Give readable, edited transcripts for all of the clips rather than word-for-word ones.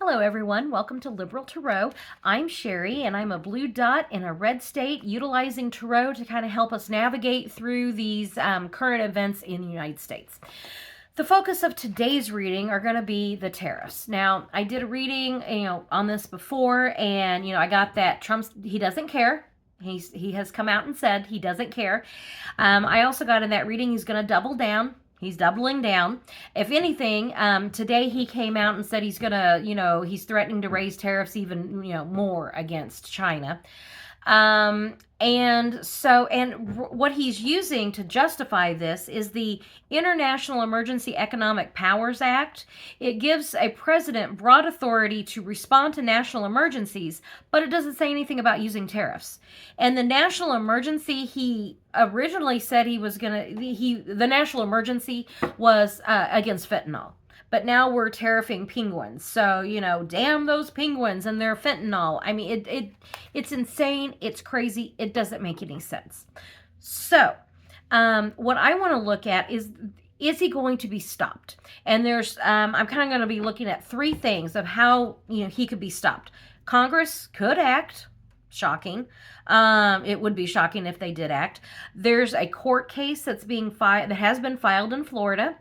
Hello everyone, welcome to Liberal Tarot. I'm Sherry and I'm a blue dot in a red state utilizing Tarot to kind of help us navigate through these current events in the United States. The focus of today's reading are going to be the tariffs. Now, I did a reading, on this before, and I got that he doesn't care. He has come out and said he doesn't care. I also got in that reading he's going to double down. He's doubling down. If anything, today he came out and said he's gonna, he's threatening to raise tariffs even, more against China. What he's using to justify this is the International Emergency Economic Powers Act. It gives a president broad authority to respond to national emergencies, but it doesn't say anything about using tariffs. And the national emergency, he originally said the national emergency was against fentanyl. But now we're tariffing penguins. So, damn those penguins and their fentanyl. I mean, it's insane. It's crazy. It doesn't make any sense. So, what I want to look at is he going to be stopped? And I'm kind of going to be looking at three things of how, he could be stopped. Congress could act. Shocking. It would be shocking if they did act. There's a court case that has been filed in Florida.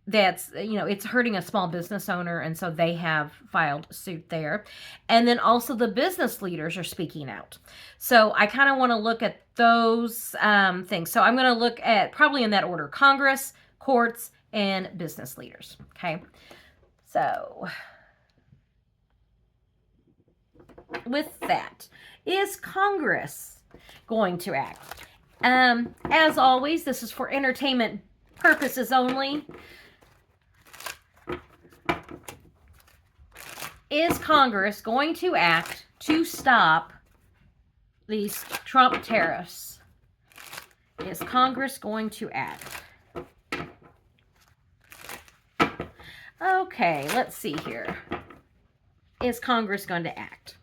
That's, it's hurting a small business owner, and so they have filed suit there. And then also the business leaders are speaking out. So I kind of want to look at those things. So I'm going to look at, probably in that order, Congress, courts, and business leaders. Okay. So with that, is Congress going to act? As always, this is for entertainment purposes only. Is Congress going to act to stop these Trump tariffs? Is Congress going to act? Okay, let's see here. Is Congress going to act?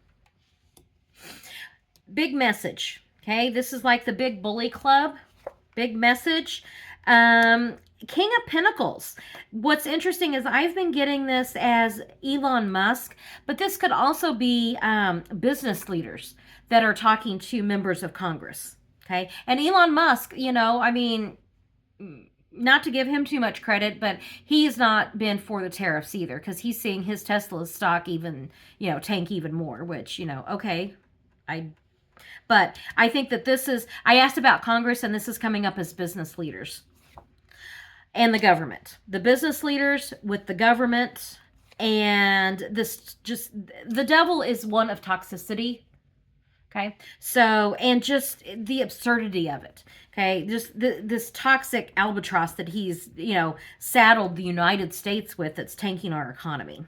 Big message. Okay, this is like the big bully club. Big message. King of Pentacles. What's interesting is I've been getting this as Elon Musk, but this could also be business leaders that are talking to members of Congress. Okay, and Elon Musk, not to give him too much credit, but he's not been for the tariffs either, because he's seeing his Tesla stock even, tank even more, which, okay, but I think that I asked about Congress, and this is coming up as business leaders. And the government. The business leaders with the government, and the devil is one of toxicity. Okay? So, and just the absurdity of it. Okay? Just this toxic albatross that he's, saddled the United States with, that's tanking our economy.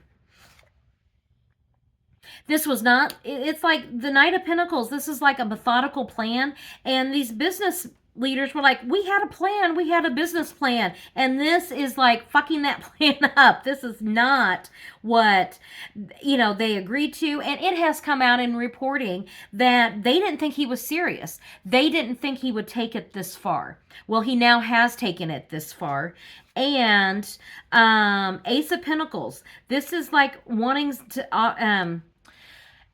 This was not, it's like the Knight of Pentacles. This is like a methodical plan. And these business leaders were like, we had a plan. We had a business plan. And this is like fucking that plan up. This is not what, they agreed to. And it has come out in reporting that they didn't think he was serious. They didn't think he would take it this far. Well, he now has taken it this far. And Ace of Pentacles. This is like wanting to...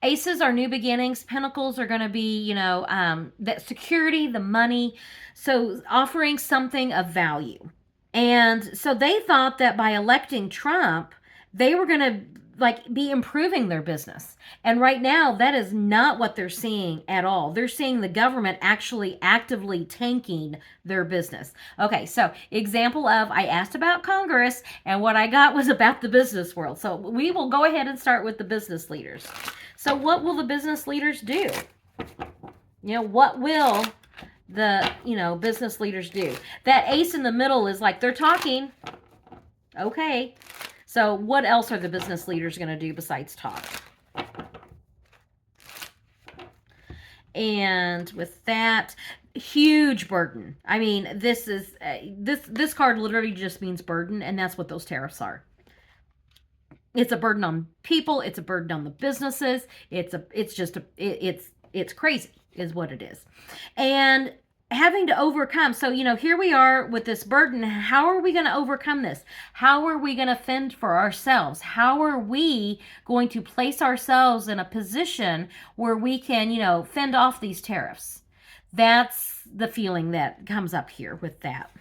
Aces are new beginnings. Pentacles are going to be, that security, the money. So offering something of value. And so they thought that by electing Trump, they were going to be improving their business. And right now, that is not what they're seeing at all. They're seeing the government actually actively tanking their business. Okay, so example of, I asked about Congress, and what I got was about the business world. So we will go ahead and start with the business leaders. So what will the business leaders do? What will the, business leaders do? That ace in the middle is like, they're talking. Okay. So what else are the business leaders going to do besides talk? And with that, huge burden. I mean, this is, this card literally just means burden, and that's what those tariffs are. It's a burden on people. It's a burden on the businesses. It's crazy is what it is. And having to overcome. So, here we are with this burden. How are we going to overcome this? How are we going to fend for ourselves? How are we going to place ourselves in a position where we can, fend off these tariffs? That's the feeling that comes up here with that.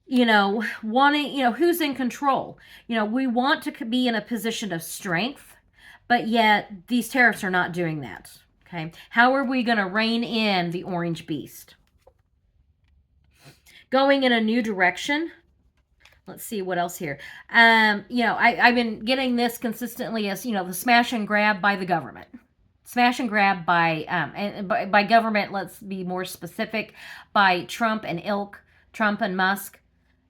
Wanting, who's in control? We want to be in a position of strength, but yet these tariffs are not doing that. Okay. How are we going to rein in the orange beast? Going in a new direction. Let's see what else here. I've been getting this consistently as, the smash and grab by the government. Smash and grab by, and by government, let's be more specific, by Trump and ilk, Trump and Musk.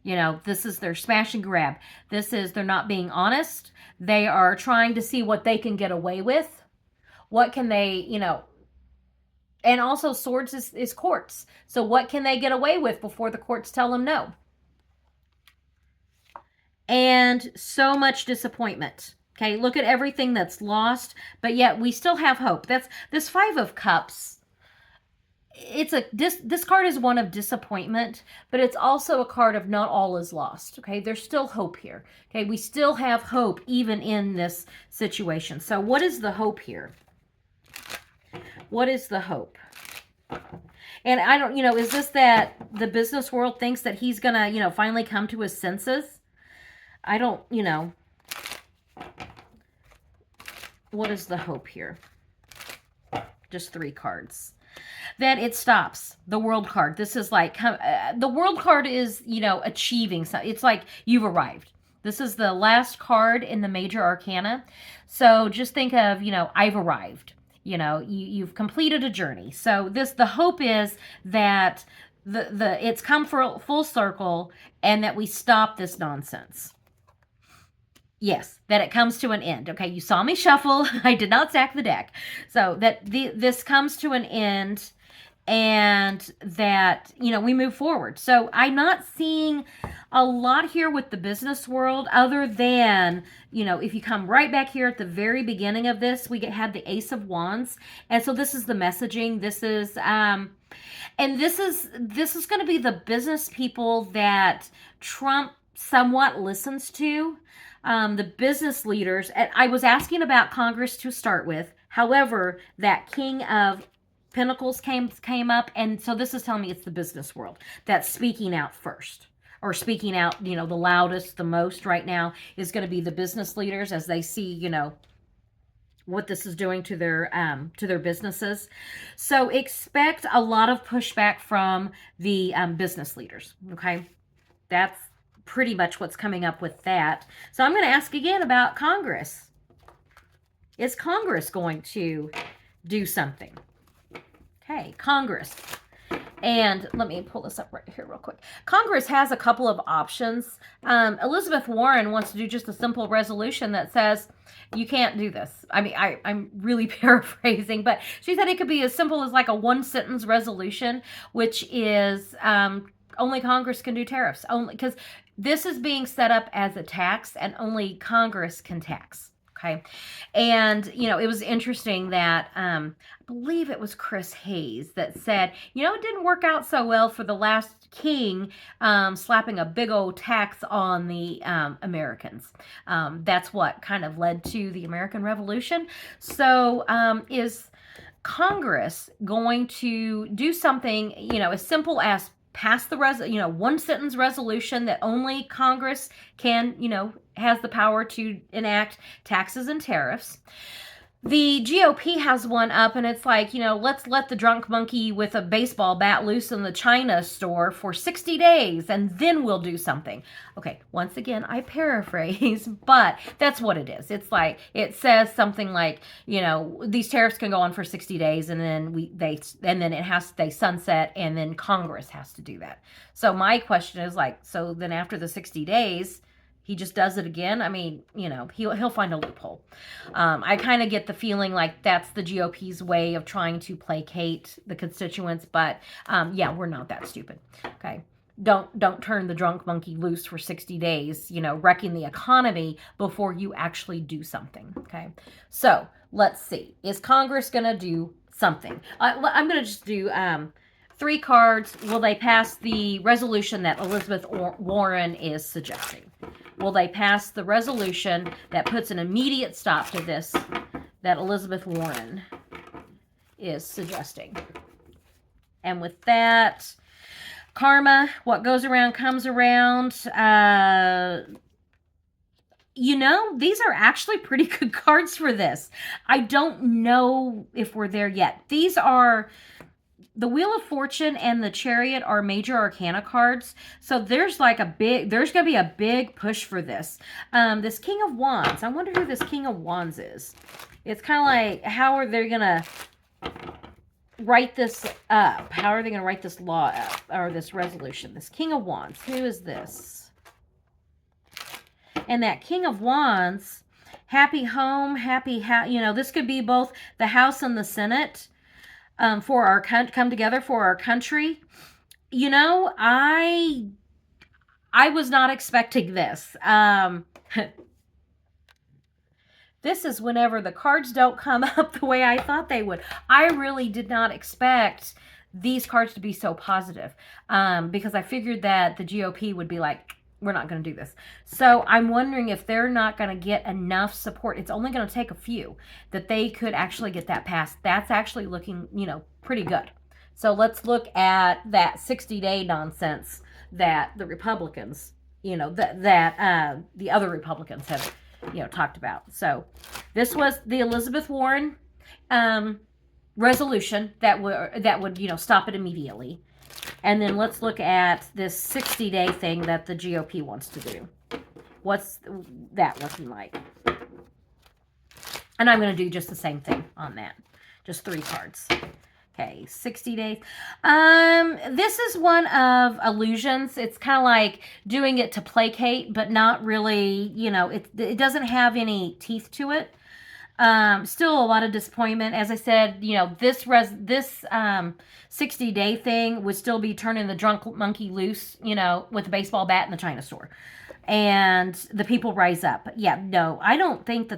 This is their smash and grab. They're not being honest. They are trying to see what they can get away with. What can they, and also swords is courts. So what can they get away with before the courts tell them no? And so much disappointment. Okay, look at everything that's lost, but yet we still have hope. That's this 5 of Cups. This card is one of disappointment, but it's also a card of not all is lost. Okay, there's still hope here. Okay, we still have hope even in this situation. So what is the hope here? What is the hope? And I don't, is this that the business world thinks that he's going to, finally come to his senses? I don't, what is the hope here? Just 3 cards. That it stops. The world card. This is like, the world card is, achieving something. It's like you've arrived. This is the last card in the major arcana. So just think of, I've arrived. You've completed a journey. So the hope is that it's come full circle and that we stop this nonsense. Yes, that it comes to an end. Okay, you saw me shuffle. I did not stack the deck. So that this comes to an end and that, we move forward. So I'm not seeing a lot here with the business world other than, if you come right back here at the very beginning of this, we had the Ace of Wands. And so this is the messaging. This is, and this is going to be the business people that Trump somewhat listens to. The business leaders, and I was asking about Congress to start with. However, that King of Pentacles came up, and so this is telling me it's the business world that's speaking out first, or speaking out, the loudest, the most right now is going to be the business leaders as they see, what this is doing to their businesses. So expect a lot of pushback from the business leaders. Okay, that's pretty much what's coming up with that. So I'm going to ask again about Congress. Is Congress going to do something? Okay, Congress. And let me pull this up right here real quick. Congress has a couple of options. Elizabeth Warren wants to do just a simple resolution that says, you can't do this. I mean, I'm really paraphrasing, but she said it could be as simple as like a 1-sentence resolution, which is only Congress can do tariffs. Only because this is being set up as a tax and only Congress can tax. Okay. And, it was interesting that I believe it was Chris Hayes that said, it didn't work out so well for the last king slapping a big old tax on the Americans. That's what kind of led to the American Revolution. So is Congress going to do something, as simple as pass the 1-sentence resolution that only Congress can, has the power to enact taxes and tariffs? The GOP has one up, and it's like, let's let the drunk monkey with a baseball bat loose in the China store for 60 days, and then we'll do something. Okay, once again, I paraphrase, but that's what it is. It's like, it says something like, these tariffs can go on for 60 days, and then they sunset, and then Congress has to do that. So my question is like, so then after the 60 days, he just does it again. I mean, he'll find a loophole. I kind of get the feeling like that's the GOP's way of trying to placate the constituents, but yeah, we're not that stupid. Okay, don't turn the drunk monkey loose for 60 days, wrecking the economy before you actually do something. Okay, so let's see. Is Congress gonna do something? I'm gonna just do 3 cards. Will they pass the resolution that Elizabeth Warren is suggesting? Will they pass the resolution that puts an immediate stop to this that Elizabeth Warren is suggesting? And with that, karma, what goes around comes around. You know, these are actually pretty good cards for this. I don't know if we're there yet. These are... The Wheel of Fortune and the Chariot are major arcana cards. So there's like there's going to be a big push for this. This King of Wands. I wonder who this King of Wands is. It's kind of like, how are they going to write this up? How are they going to write this law up? Or this resolution? This King of Wands. Who is this? And that King of Wands, happy home, you know, this could be both the House and the Senate. For our come together for our country. You know, I was not expecting this. This is whenever the cards don't come up the way I thought they would. I really did not expect these cards to be so positive, because I figured that the GOP would be like, we're not going to do this. So I'm wondering if they're not going to get enough support. It's only going to take a few that they could actually get that passed. That's actually looking, you know, pretty good. So let's look at that 60-day nonsense that the Republicans, you know, that the other Republicans have, you know, talked about. So this was the Elizabeth Warren resolution that would, you know, stop it immediately. And then let's look at this 60-day thing that the GOP wants to do. What's that looking like? And I'm going to do just the same thing on that. Just 3 cards. Okay, 60 days. This is one of illusions. It's kind of like doing it to placate, but not really, you know, it doesn't have any teeth to it. Still a lot of disappointment. As I said, you know, this 60-day thing would still be turning the drunk monkey loose, you know, with a baseball bat in the China store. And the people rise up. Yeah, no, I don't think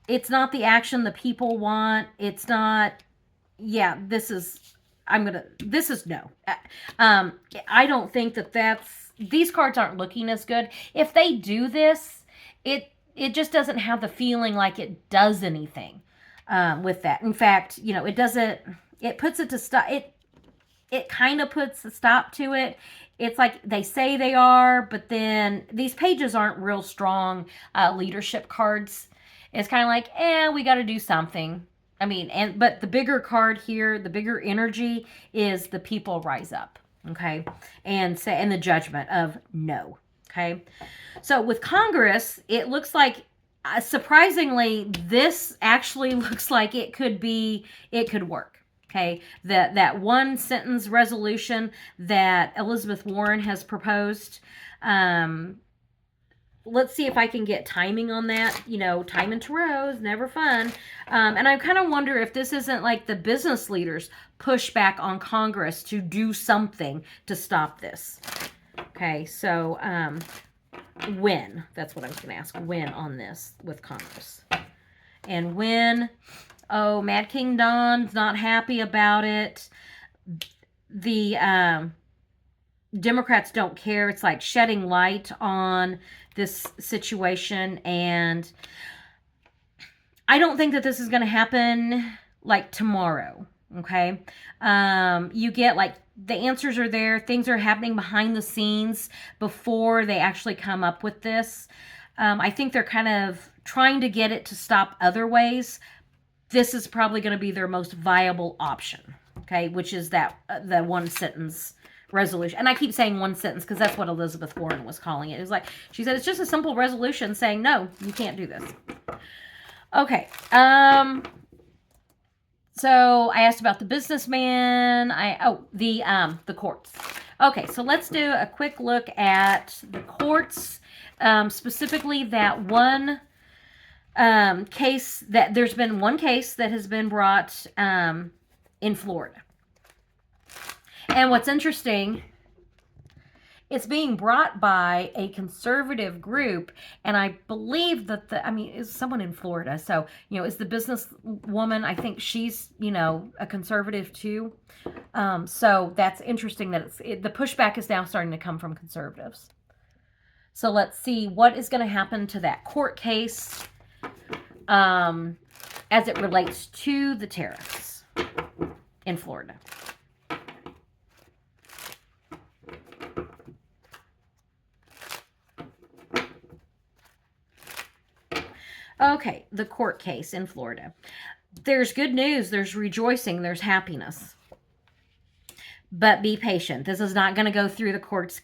it's not the action the people want. It's not, yeah, this is no. I don't think these cards aren't looking as good. If they do this, it just doesn't have the feeling like it does anything with that. In fact, you know, it puts it to stop. It kind of puts a stop to it. It's like they say they are, but then these pages aren't real strong leadership cards. It's kind of like, we got to do something. I mean, but the bigger card here, the bigger energy is the people rise up, okay? And the judgment of no, okay? So with Congress, it looks like, surprisingly, this actually looks like it could work, okay? That one sentence resolution that Elizabeth Warren has proposed, let's see if I can get timing on that. You know, time in tarot is never fun. And I kind of wonder if this isn't like the business leaders push back on Congress to do something to stop this. Okay, so when? That's what I was going to ask. When on this with Congress? And when? Oh, Mad King Don's not happy about it. The Democrats don't care. It's like shedding light on this situation, and I don't think that this is going to happen like tomorrow, okay? You get like the answers are there. Things are happening behind the scenes before they actually come up with this. I think they're kind of trying to get it to stop other ways. This is probably going to be their most viable option, okay? Which is that the one sentence resolution. And I keep saying one sentence because that's what Elizabeth Warren was calling it. It was like, she said, it's just a simple resolution saying, no, you can't do this. Okay. So I asked about the businessman. The courts. Okay, so let's do a quick look at the courts, specifically that one case that there's been one case that has been brought in Florida. And what's interesting it's being brought by a conservative group, and I believe that is someone in Florida. So, is the business woman, I think she's, a conservative too. So that's interesting that the pushback is now starting to come from conservatives. So let's see what is going to happen to that court case as it relates to the tariffs in Florida. Okay, the court case in Florida. There's good news, there's rejoicing, there's happiness. But be patient. This is not going to go through the courts.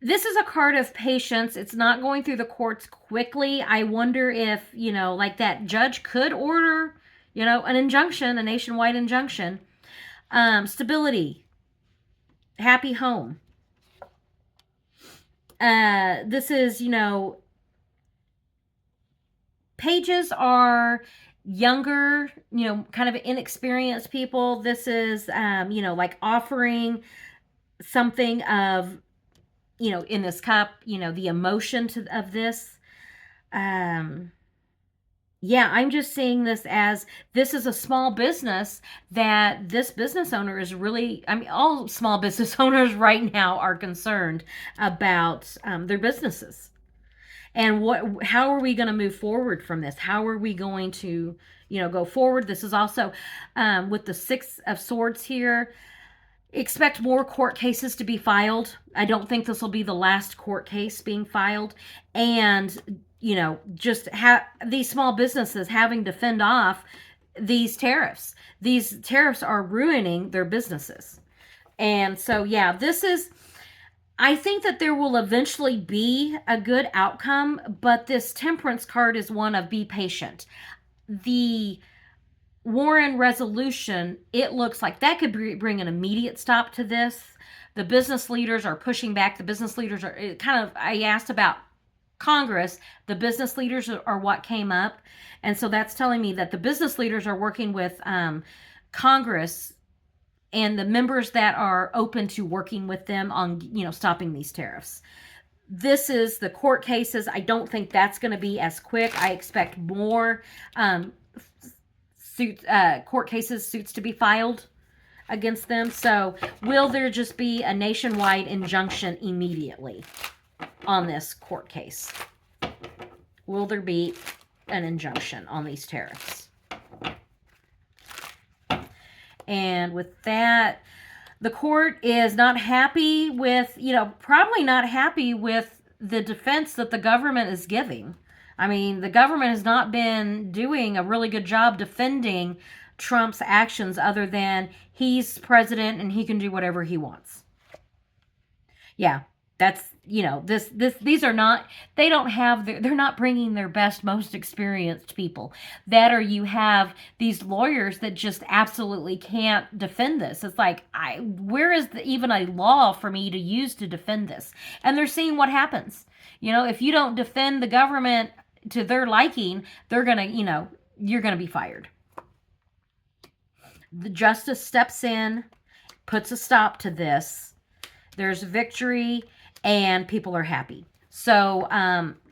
This is a card of patience. It's not going through the courts quickly. I wonder if, like that judge could order, an injunction, a nationwide injunction. Stability. Happy home. This is, pages are younger, kind of inexperienced people. This is, like offering something of, in this cup, the emotion of this. Yeah, I'm just seeing this as this is a small business that this business owner is really, all small business owners right now are concerned about their businesses. And how are we going to move forward from this? How are we going to, go forward? This is also with the Six of Swords here. Expect more court cases to be filed. I don't think this will be the last court case being filed. And, just these small businesses having to fend off these tariffs. These tariffs are ruining their businesses. And so, yeah, I think that there will eventually be a good outcome, but this Temperance card is one of be patient. The Warren resolution, it looks like that could bring an immediate stop to this. The business leaders are pushing back. The business leaders are I asked about Congress. The business leaders are what came up. And so that's telling me that the business leaders are working with Congress and the members that are open to working with them on, stopping these tariffs. This is the court cases. I don't think that's going to be as quick. I expect more court cases, suits to be filed against them. So will there just be a nationwide injunction immediately on this court case? Will there be an injunction on these tariffs? And with that, the court is not happy with, probably not happy with the defense that the government is giving. The government has not been doing a really good job defending Trump's actions other than he's president and he can do whatever he wants. Yeah, that's, these are not, they're not bringing their best, most experienced people. You have these lawyers that just absolutely can't defend this. It's like, where is even a law for me to use to defend this? And they're seeing what happens. If you don't defend the government to their liking, they're going to, you're going to be fired. The justice steps in, puts a stop to this. There's victory and people are happy. So,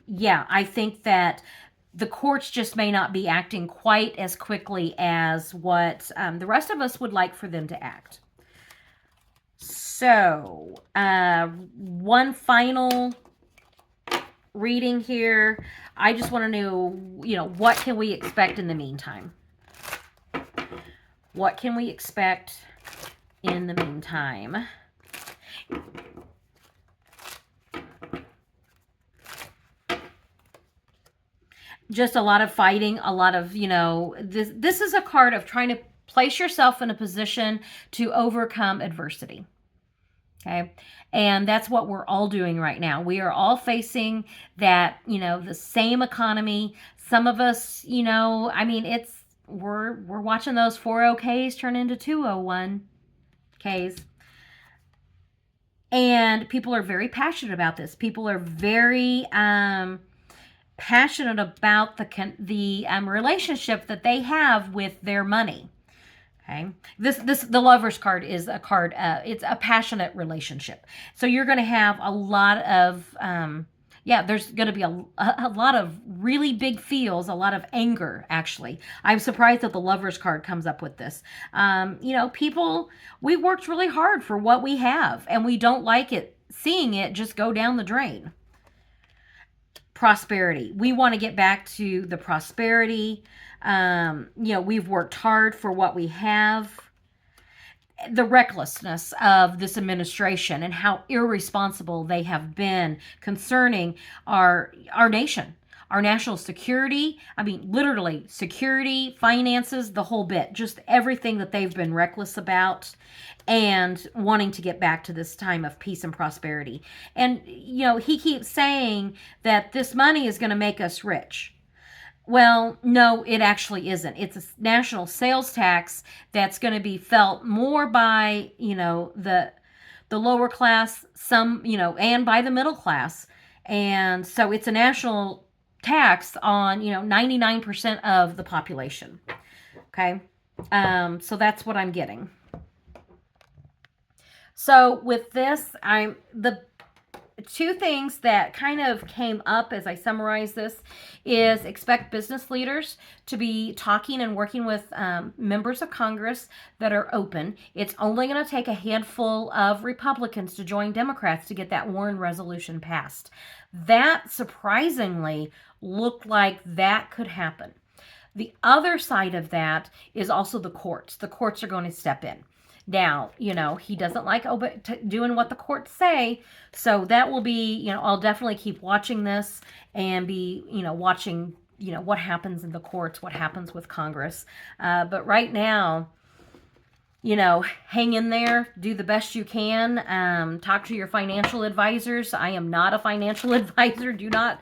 yeah, I think that the courts just may not be acting quite as quickly as what the rest of us would like for them to act. So, one final reading here. I just want to know, what can we expect in the meantime? What can we expect in the meantime? Just a lot of fighting, a lot of, this is a card of trying to place yourself in a position to overcome adversity. Okay. And that's what we're all doing right now. We are all facing that, the same economy. Some of us, we're watching those 401ks turn into 201ks. And people are very passionate about this. People are very passionate about the relationship that they have with their money. Okay. The Lover's card is a card. It's a passionate relationship. So you're going to have a lot of, yeah, there's going to be a lot of really big feels, a lot of anger, actually. I'm surprised that the Lover's card comes up with this. People, we worked really hard for what we have, and we don't like it, seeing it just go down the drain. Prosperity. We want to get back to the prosperity. We've worked hard for what we have. The recklessness of this administration and how irresponsible they have been concerning our nation, our national security. I mean, literally security, finances, the whole bit, just everything that they've been reckless about, and wanting to get back to this time of peace and prosperity. And, he keeps saying that this money is going to make us rich. Well, no, it actually isn't. It's a national sales tax that's going to be felt more by, the lower class, some, and by the middle class. And so it's a national tax on, 99% of the population. Okay. So that's what I'm getting. So with this, the two things that kind of came up as I summarize this is expect business leaders to be talking and working with members of Congress that are open. It's only going to take a handful of Republicans to join Democrats to get that Warren resolution passed. That surprisingly looked like that could happen. The other side of that is also the courts. The courts are going to step in. Now, he doesn't like doing what the courts say. So that will be, I'll definitely keep watching this and be, watching, what happens in the courts, what happens with Congress. But right now, hang in there, do the best you can. Talk to your financial advisors. I am not a financial advisor. Do not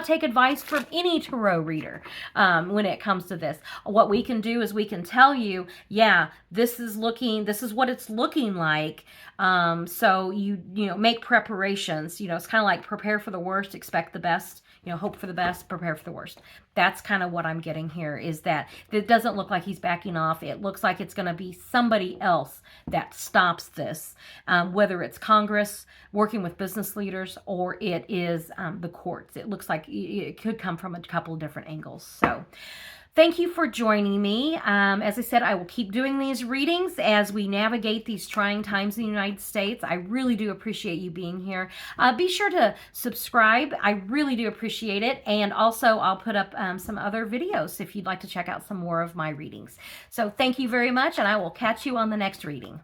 take advice from any tarot reader when it comes to this. What we can do is we can tell you, yeah, this is what it's looking like. So you make preparations. It's kind of like prepare for the worst, expect the best. Hope for the best, prepare for the worst. That's kind of what I'm getting here, is that it doesn't look like he's backing off. It looks like it's going to be somebody else that stops this, whether it's Congress working with business leaders or it is the courts. It looks like it could come from a couple of different angles. So thank you for joining me. As I said, I will keep doing these readings as we navigate these trying times in the United States. I really do appreciate you being here. Be sure to subscribe. I really do appreciate it. And also, I'll put up some other videos if you'd like to check out some more of my readings. So thank you very much, and I will catch you on the next reading.